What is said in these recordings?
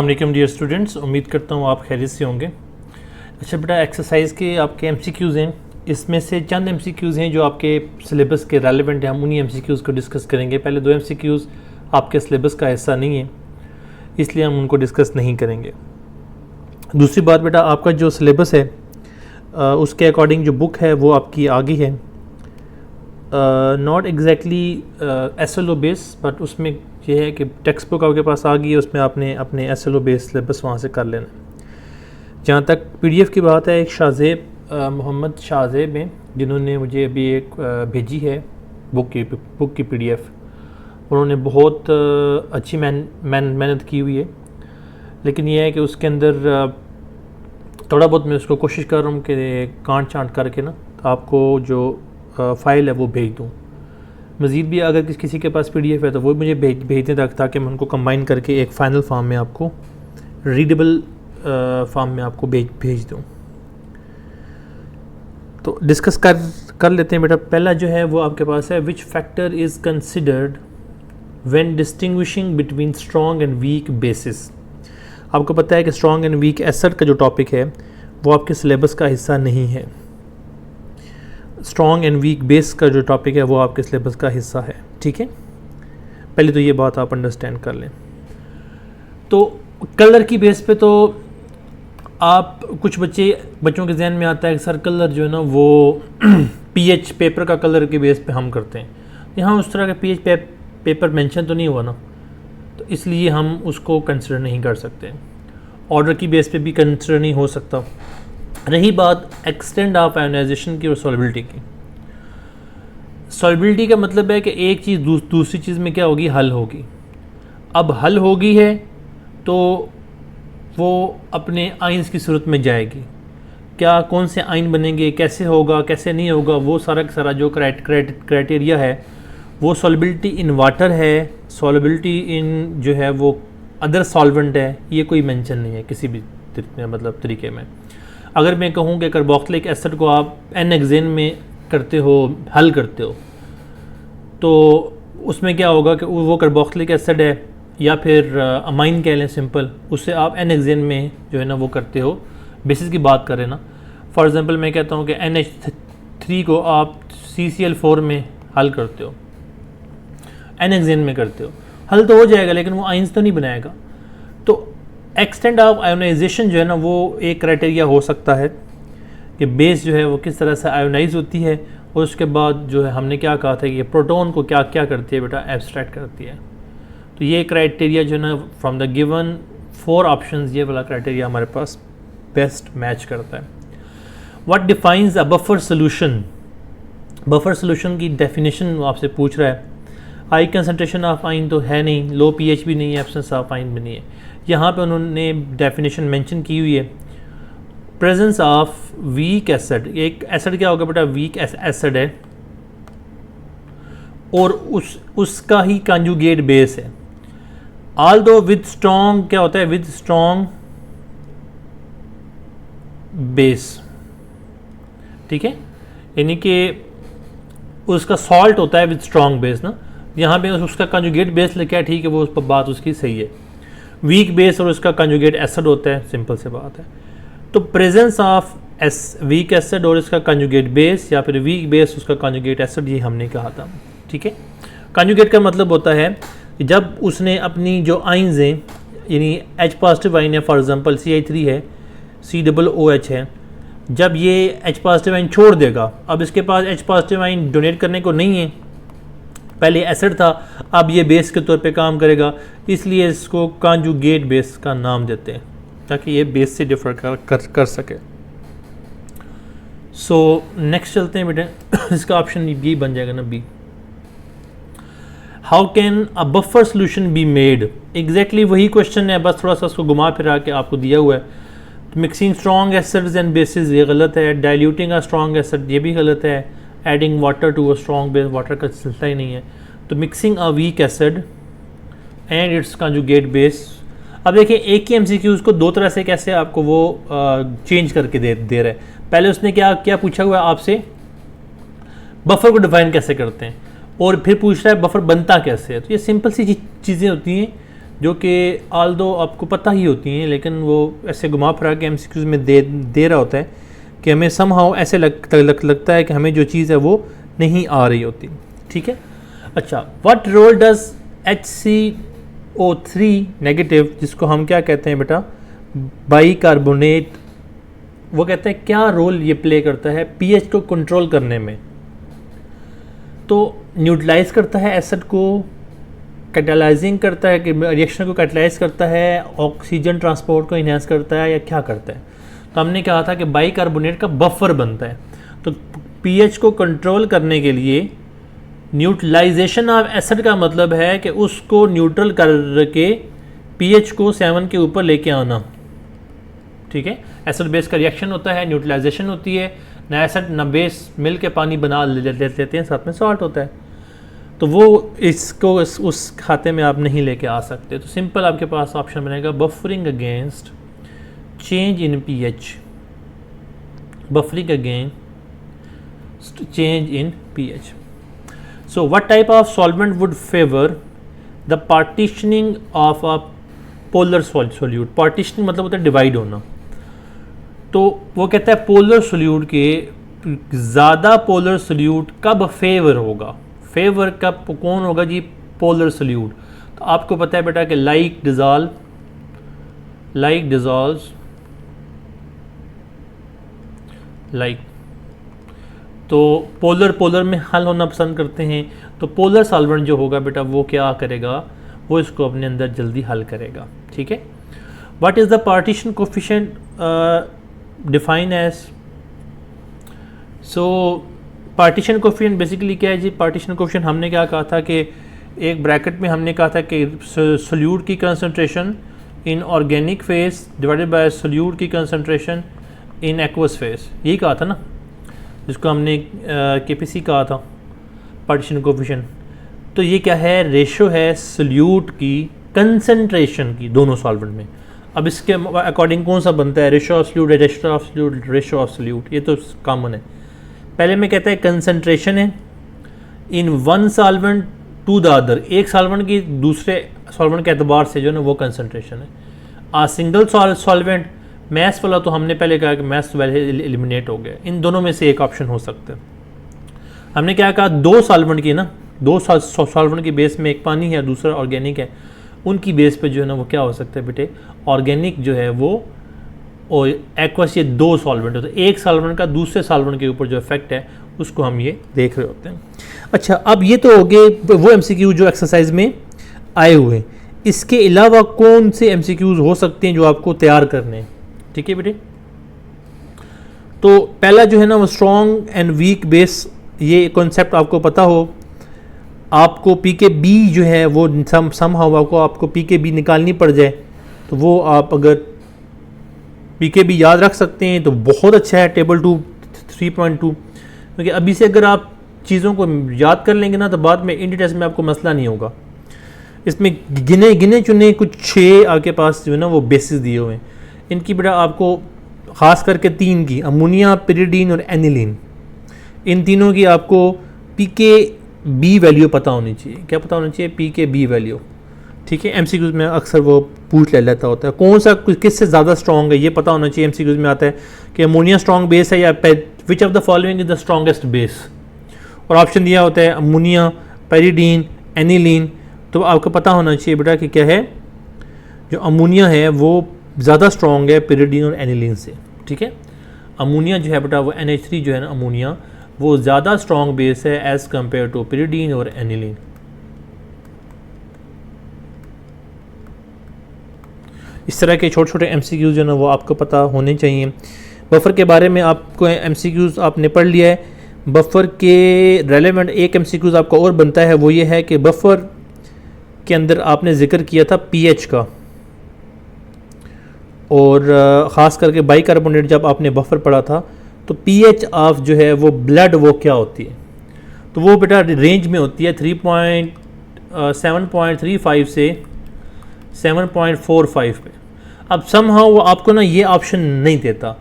अस्सलाम dear students, उम्मीद करता हूँ आप खैरियत से होंगे। अच्छा बेटा, एक्सरसाइज के आपके एमसीक्यूज़ हैं, इसमें से चंद एमसीक्यूज़ हैं जो आपके सिलेबस के रेलेवेंट हैं। हम उन्हीं एमसीक्यूज़ को डिस्कस करेंगे। पहले दो एमसीक्यूज़ आपके सिलेबस का हिस्सा नहीं है, इसलिए हम उनको डिस्कस नहीं करेंगे। दूसरी बात बेटा, आपका जो सिलेबस है उसके अकॉर्डिंग जो बुक है वो आपकी आगे है, not exactly SLO base, but उसमें यह है कि टेक्स्ट बुक आपके पास आ गई है, उसमें आपने अपने SLO बेस सिलेबस वहाँ से कर लेना है। जहाँ तक PDF की बात है, एक शाहज़ेब मोहम्मद शाहज़ेब हैं जिन्होंने मुझे अभी एक भेजी है बुक की PDF। उन्होंने बहुत अच्छी मेहनत की हुई है, लेकिन यह है कि उसके अंदर थोड़ा बहुत मैं उसको कोशिश कर रहा हूँ कि कांट चांट करके ना आपको जो फ़ाइल है वो भेज दूँ। मज़ीद भी अगर किसी के पास PDF है तो वो मुझे भेज दें ताकि मैं उनको कंबाइन करके एक फ़ाइनल फॉर्म में आपको रीडेबल फॉर्म में आपको भेज दूँ। तो डिस्कस कर लेते हैं बेटा। पहला जो है वो आपके पास है, which factor is considered when distinguishing between strong and weak basis. आपको पता है कि स्ट्रॉन्ग एंड वीक एसेट का जो टॉपिक है वो आपके सिलेबस का हिस्सा नहीं है। स्ट्रॉन्ग एंड वीक बेस का जो टॉपिक है वो आपके सिलेबस का हिस्सा है, ठीक है। पहले तो ये बात आप अंडरस्टैंड कर लें। तो कलर की बेस पे तो आप कुछ बच्चों के जहन में आता है कि सर कलर जो है ना वो PH पेपर का कलर के बेस पे हम करते हैं। यहाँ उस तरह का PH पेपर मेंशन तो नहीं हुआ ना, तो इसलिए हम उसको कंसिडर नहीं कर सकते। ऑर्डर की बेस पे भी कंसिडर नहीं हो सकता। रही बात एक्सटेंड ऑफ आयोनाइजेशन की और सॉल्युबिलिटी की। सॉल्युबिलिटी का मतलब है कि एक चीज़ दूसरी चीज़ में क्या होगी, हल होगी। अब हल होगी है तो वो अपने आइंस की सूरत में जाएगी। क्या कौन से आइन बनेंगे, कैसे होगा, कैसे नहीं होगा, वो सारा का सारा जो क्राइटेरिया है वो सॉल्युबिलिटी इन वाटर है, सॉल्युबिलिटी इन जो है वो अदर सॉल्वेंट है, ये कोई मेंशन नहीं है किसी भी तरीके में। अगर मैं कहूँ कि कार्बोक्सिलिक एसिड को आप N-हेक्सेन में करते हो, हल करते हो, तो उसमें क्या होगा कि वो कार्बोक्सिलिक एसिड है या फिर अमाइन कह लें सिंपल, उससे आप N-हेक्सेन में जो है ना वो करते हो। बेसिस की बात करें ना, फॉर एग्जांपल मैं कहता हूँ कि NH3 को आप CCl4 में हल करते हो, N-हेक्सेन में करते हो, हल तो हो जाएगा लेकिन वो आइंस तो नहीं बनाएगा। तो एक्सटेंड ऑफ आयोनाइजेशन जो है ना वो एक क्राइटेरिया हो सकता है कि बेस जो है वो किस तरह से आयोनाइज होती है, और उसके बाद जो है हमने क्या कहा था कि प्रोटॉन को क्या क्या करती है बेटा, एब्स्ट्रैक्ट करती है। तो ये क्राइटेरिया जो है ना फ्रॉम द गिवन 4 ऑप्शंस, ये वाला क्राइटेरिया हमारे पास बेस्ट मैच करता है। What defines a buffer solution. Buffer solution की डेफिनेशन आपसे पूछ रहा है। हाई कंसनट्रेशन ऑफ आइन तो है नहीं, लो pH भी नहीं है, एब्सेंस ऑफ आइन भी नहीं है। यहाँ पे उन्होंने डेफिनेशन मेंशन की हुई है, प्रेजेंस ऑफ वीक एसिड। एक एसिड क्या होगा बेटा, वीक एसिड है और उसका ही कंजुगेट बेस है। ऑल्दो विद स्ट्रॉन्ग, क्या होता है, विद स्ट्रॉन्ग बेस, ठीक है, यानी कि उसका सॉल्ट होता है विद स्ट्रॉन्ग बेस ना। यहाँ पे उसका कंजुगेट बेस लिखा है, ठीक है, वो उस पर बात उसकी सही है। वीक बेस और उसका कंजुगेट एसिड होता है, सिंपल से बात है। तो प्रेजेंस ऑफ वीक एसिड और इसका कंजुगेट बेस, या फिर वीक बेस उसका कंजुगेट एसिड, ये हमने कहा था, ठीक है। कंजुगेट का मतलब होता है कि जब उसने अपनी जो आइंस हैं, यानी H पॉजिटिव आइन है, फॉर एग्जांपल CH3 है, COOH है, जब ये H पॉजिटिव आइन छोड़ देगा, अब इसके पास H पॉजिटिव आइन डोनेट करने को नहीं है, पहले एसिड था, अब ये बेस के तौर पे काम करेगा, इसलिए इसको कंजुगेट बेस का नाम देते हैं ताकि ये बेस से डिफर कर सके। सो नेक्स्ट चलते हैं बेटे, इसका ऑप्शन बी बन जाएगा ना, B. How can a buffer solution be made. Exactly वही क्वेश्चन है, बस थोड़ा सा उसको घुमा फिरा के आपको दिया हुआ है। Mixing strong acids and bases, ये गलत है। डाइल्यूटिंग अ स्ट्रॉन्ग एसिड, ये भी गलत है। Adding water to a strong base, water का सिलसिला ही नहीं है। तो mixing a weak acid and it's conjugate base. अब देखिए, एक ही MCQs को दो तरह से कैसे आपको वो चेंज करके दे रहा है। पहले उसने क्या पूछा हुआ है आपसे, बफर को डिफाइन कैसे करते हैं, और फिर पूछ रहा है बफर बनता कैसे है। तो ये सिंपल सी चीज़ें होती हैं जो कि आल दो आपको पता ही होती हैं, लेकिन वो ऐसे घुमा फिरा के MCQs में दे रहा होता है कि हमें समहाउ ऐसे लगता है कि हमें जो चीज़ है वो नहीं आ रही होती। ठीक है, अच्छा, what role does HCO3 negative, जिसको हम क्या कहते हैं बेटा, बाइकार्बोनेट, वो कहते हैं क्या रोल ये प्ले करता है पीएच को कंट्रोल करने में? तो न्यूट्रलाइज करता है एसिड को, कैटालाइजिंग करता है कि रिएक्शन को कैटालाइज करता है, ऑक्सीजन ट्रांसपोर्ट को इन्हांस करता है, या क्या करता है? तो हमने कहा था कि बाइकार्बोनेट का बफर बनता है। तो पीएच को कंट्रोल करने के लिए न्यूट्रलाइजेशन ऑफ एसिड का मतलब है कि उसको न्यूट्रल करके पीएच को 7 के ऊपर लेके आना। ठीक है, एसिड बेस का रिएक्शन होता है, न्यूट्रलाइजेशन होती है, ना एसिड ना बेस मिल के पानी बना लेते हैं, साथ में सॉल्ट होता है। तो वो इसको उस खाते में आप नहीं लेके आ सकते। तो सिंपल आपके पास ऑप्शन बनेगा buffering against change in pH, buffering against change in pH. So what type of solvent would favour the partitioning of a polar solute? Partitioning मतलब होता है डिवाइड होना। तो वो कहता है पोलर सोल्यूट के ज़्यादा पोलर सोल्यूट कब फेवर होगा? फेवर कब कौन होगा जी? Polar solute. तो आपको पता है बेटा कि लाइक डिजॉल्व लाइक, तो पोलर में हल होना पसंद करते हैं। तो पोलर सॉल्वेंट जो होगा बेटा वो क्या करेगा? वो इसको अपने अंदर जल्दी हल करेगा। ठीक है, what is the partition coefficient define as? So partition coefficient basically क्या है जी? पार्टीशन कोफिशिएंट हमने क्या कहा था कि एक ब्रैकेट में हमने कहा था कि सोल्यूट की concentration in organic phase divided by solute की कंसंट्रेशन इन एक्वस फेज, यही कहा था ना, जिसको हमने केपीसी कहा था पार्टीशन कोफिशिएंट। तो ये क्या है? रेशो है सोल्यूट की कंसंट्रेशन की दोनों सॉल्वेंट में। अब इसके अकॉर्डिंग कौन सा बनता है? Ratio of solute, ratio of solute, ratio of solute, ये तो कॉमन है। पहले में कहता है कंसंट्रेशन है in one solvent to the other, एक सॉल्वेंट की दूसरे सॉल्वेंट के एतबार से जो है ना वो कंसंट्रेशन है। आ सिंगल सॉल्वेंट, मैस वाला तो हमने पहले कहा कि मैस वैल्यू एलिमिनेट हो गया, इन दोनों में से एक ऑप्शन हो सकता है। हमने क्या कहा? दो सॉल्वेंट की ना, दो सॉल्वेंट की बेस में एक पानी है दूसरा ऑर्गेनिक है, उनकी बेस पे जो है ना वो क्या हो सकता है बेटे? ऑर्गेनिक जो है वो और एक्वस, ये दो सॉल्वेंट होते हैं। एक सॉल्वेंट का दूसरे सॉल्वेंट के ऊपर जो इफेक्ट है उसको हम ये देख रहे होते हैं। अच्छा, अब ये तो हो गए वो MCQ जो एक्सरसाइज में आए हुए हैं। इसके अलावा कौन से MCQs हो सकते हैं जो आपको तैयार करने हैं? ठीक है बेटे, तो पहला जो है ना वो स्ट्रॉन्ग एंड वीक बेस, ये कॉन्सेप्ट आपको पता हो। आपको PKB जो है वो समहाउ आपको PKB निकालनी पड़ जाए, तो वो आप अगर PKB याद रख सकते हैं तो बहुत अच्छा है। टेबल 2 3.2, क्योंकि अभी से अगर आप चीज़ों को याद कर लेंगे ना तो बाद में इंडी टेस्ट में आपको मसला नहीं होगा। इसमें गिने चुने कुछ 6 आपके पास जो है ना वो बेसिस दिए हुए हैं। इनकी बेटा आपको ख़ास करके 3 की, अमोनिया, पिरिडीन और एनिलीन, इन तीनों की आपको PKB वैल्यू पता होनी चाहिए। क्या पता होना चाहिए? PKB value. ठीक है, MCQs में अक्सर वो पूछ लेता होता है कौन सा किससे ज़्यादा स्ट्रॉन्ग है, ये पता होना चाहिए। MCQs में आता है कि अमोनिया स्ट्रॉन्ग बेस है या which of the following is the strongest base, और ऑप्शन दिया होता है अमोनिया, पेरिडीन, एनिलीन। तो आपको पता होना चाहिए बेटा कि क्या है, जो अमोनिया है वो ज़्यादा स्ट्रॉन्ग है पिरिडीन और एनिलीन से। ठीक है, अमोनिया जो है बेटा वो NH3 जो है ना अमोनिया, वो ज़्यादा स्ट्रॉन्ग बेस है एज़ कम्पेयर टू पिरिडीन और एनिलीन। इस तरह के छोटे छोटे MCQs जो है ना वो आपको पता होने चाहिए। बफर के बारे में आपको MCQs आपने पढ़ लिया है। बफर के रेलेवेंट एक MCQs आपका और बनता है, वो ये है कि बफर के अंदर आपने जिक्र किया था pH का, और ख़ास करके बाइकार्बोनेट जब आपने बफर पढ़ा था तो pH ऑफ जो है वो ब्लड वो क्या होती है? तो वो बेटा रेंज में होती है 7.35 से 7.45 पे। अब समहाउ वो आपको ना ये ऑप्शन नहीं देता,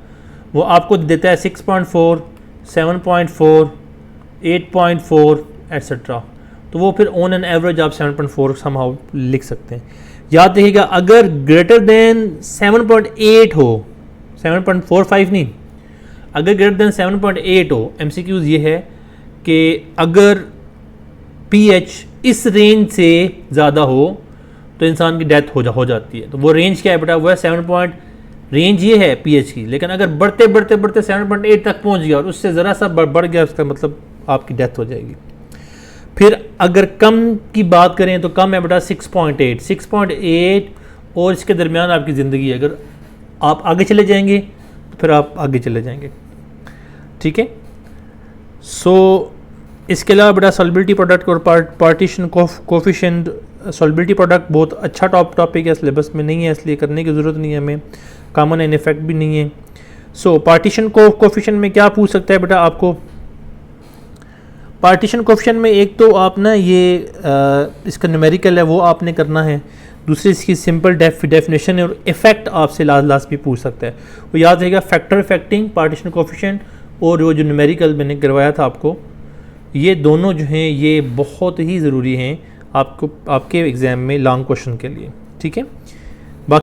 वो आपको देता है 6.4, 7.4, 8.4 एट्सट्रा। तो वो फिर ऑन एन एवरेज आप 7.4 समहाउ लिख सकते हैं। याद रखिएगा, अगर ग्रेटर देन 7.8 हो, 7.45 नहीं, अगर ग्रेटर देन 7.8 हो, MCQs ये है कि अगर pH इस रेंज से ज़्यादा हो तो इंसान की डेथ हो जाती है। तो वो रेंज क्या है बेटा, वो है 7 रेंज ये है pH की, लेकिन अगर बढ़ते बढ़ते बढ़ते 7.8 तक पहुंच गया और उससे ज़रा सा बढ़ गया, उसका मतलब आपकी डेथ हो जाएगी। फिर अगर कम की बात करें तो कम है बेटा 6.8 और इसके दरमियान आपकी ज़िंदगी है। अगर आप आगे चले जाएंगे तो फिर आप आगे चले जाएंगे, ठीक है। सो इसके अलावा बेटा सॉल्बिलिटी प्रोडक्ट और पार्टीशन कोफिशिएंट, सॉल्बिलिटी प्रोडक्ट बहुत अच्छा टॉपिक है, सिलेबस में नहीं है इसलिए करने की ज़रूरत नहीं है हमें, कॉमन एंड इफेक्ट भी नहीं है। सो पार्टीशन कोफिशिएंट में क्या पूछ सकता है बेटा आपको, पार्टीशन कोफिशिएंट में एक तो आप ना ये इसका न्यूमेरिकल है वो आपने करना है, दूसरी इसकी सिंपल डेफिनेशन है, और इफेक्ट आपसे लास्ट भी पूछ सकता है। वो याद रहेगा, फैक्टर इफेक्टिंग, पार्टीशन कोफिशिएंट और वो जो न्यूमेरिकल मैंने करवाया था आपको, ये दोनों जो हैं ये बहुत ही ज़रूरी हैं आपको आपके एग्ज़ाम में लॉन्ग क्वेश्चन के लिए, ठीक है।